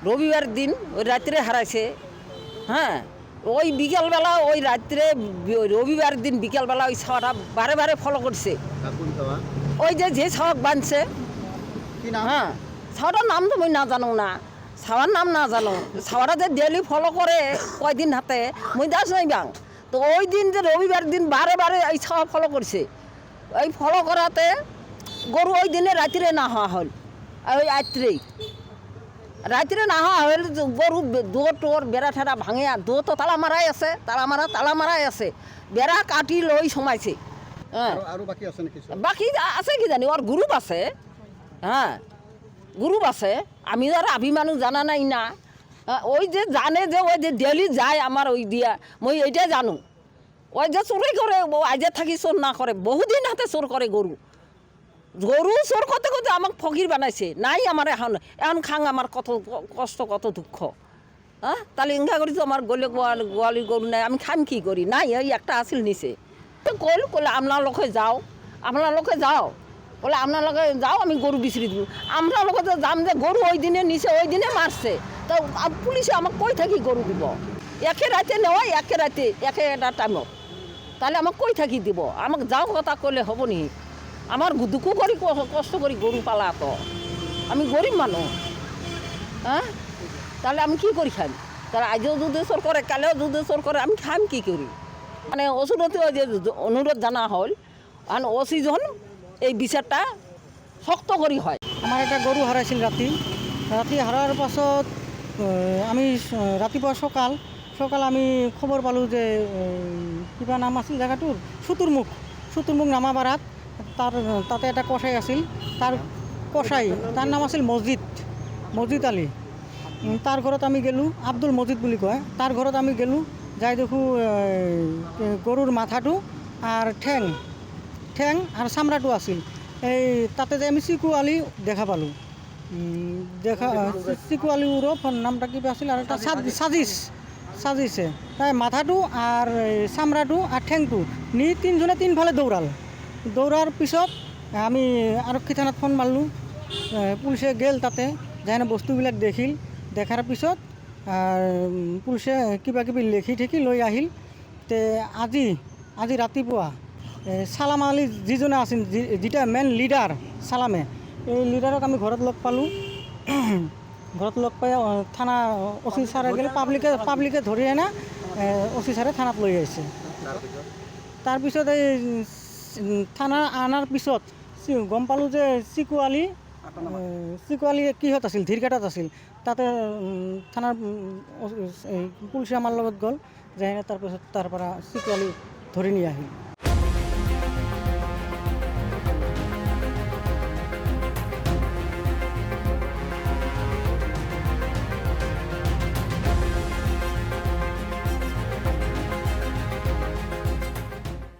রবিবার দিন ওই রাত্রে হারাইছে। হ্যাঁ, ওই বিকেলবেলা ওই রাত্রে রবিবার দিন বিকেলবেলা ওই ছাওয়াটা বারে বারে ফলো করছে। ওই যে ছাওয়াক বাঁধছে, হ্যাঁ, ছাওয়াটার নাম তো আমি না জানো না, ছাওয়ার নাম না জানো। ছাওয়াটা যে ডেলি ফলো করে কয়দিন হাতে মই দাস নাই বাং। তো ওই দিন যে রবিবার দিন বারে বারে এই ছাওয়া ফলো করছে, ওই ফলো করাতে গরু ওই দিনে রাত্রে না হওয়া হল। ওই রাত্রে না হওয়া হল, গরু দৌড় টোর বেড়া ঠেড়া ভাঙে, আর দৌড় তো তালা মারাই আছে, বেড়া কাটি লই সমাইছে। হ্যাঁ, বাকি আছে কি জানি, ওর গ্রুপ আছে। হ্যাঁ, গ্রুপ আছে, আমি আর আভি মানুষ জানা নাই না। ওই যে জানে যে ওই যে ডেলি যায় আমার ওই দিয়া, মই এইটাই জানো। ওই যে চোরে করে আজে থাকি চোর না করে, বহুদিন হাতে চোর করে গরু চোর করতে করতে আমাক ফকির বানাইছে। নাই আমার এখন খাং আমার কত কষ্ট কত দুঃখ। হ্যাঁ, তাহলে ইঙ্গা করি তো আমার গলে গোয়ালি গরু নাই, আমি খাম কি করি? নাই, ওই একটা আসিল নিচে কলে আপনার লোকে যাও বলে আপনার লোকে যাও, আমি গরু বিচরি দিব। আমরা লোকে তো যাম যে গরু ওই দিনে নিচে ওই দিনে মারছে, তো পুলিশে আমাকে কই থাকি গরু দিব? একে রাতে নেওয়াই একে রাতে একে একটা টাইমত, তাহলে আমাকে কই থাকি দিব? আমাকে যাও কথা করলে হব নি? আমার দুঃখ করি কষ্ট করি গরু পালা, তো আমি গরিব মানুষ। হ্যাঁ, তাহলে আমি কি করি খাই? তারা আজও দুধে চোর করে, কালেও দুধে চোর করে, আমি খাম কি করি? মানে ওষুধতে ওই যে অনুরোধ জানা হল, আর ওসি যখন এই বিচারটা শক্ত করি হয়। আমার একটা গরু হারাইছিল রাতি হারার পাছত আমি রাতিপুৱা সকাল আমি খবৰ পালোঁ যে কিবা নাম আছিল জেগাটোৰ চুতুৰমুখ নামাবাৰাত তাতে এটা কচাই আছিল। তাৰ নাম আছিল মছজিদ আলী। তাৰ ঘৰত আমি গ'লোঁ, আব্দুল মজিদ বুলি কয়। তাৰ ঘৰত আমি গ'লোঁ, যাই দেখোঁ গৰুৰ মাথাটো আৰু ঠেং আৰু চামৰাটো আছিল। এই তাতে যে আমি চিকু আলী দেখা পালোঁ। চিকু আলী উৰফ নামটা কিবা আছিল, আৰু এটা সাজিছে তাই মাথাটো আর চামড়াটো আর ঠেংটো নি তিনজনে তিনফালে দৌড়ার পিছত আমি আৰক্ষী থানাত ফোন মাৰলোঁ। পুলিচে গেল তাতে, যাই বস্তুবিলাক দেখাৰ পিছত পুলিচে কিবা কিবি লেখি লৈ আহিল। তে আজি ৰাতিপুৱা চালাম আলী যিজনে আছিল, যিটা মেইন লিডাৰ চালামে, এই লিডাৰক আমি ঘৰত লগ পালোঁ। ঘৰত লগ পাই থানা অচি ছাৰে গ'লে পাব্লিকে ধৰি আনে অচি ছাৰে থানাত লৈ আহিছে। তাৰপিছত এই থানা অনাৰ পিছত গম পালোঁ যে চিকু আলী কিহত আছিল, ধীৰকাটাত আছিল। তাতে থানাৰ পুলিচে আমাৰ লগত গ'ল, যাই তাৰপিছত তাৰ পৰা চিকু আলী ধৰি নি আহিল।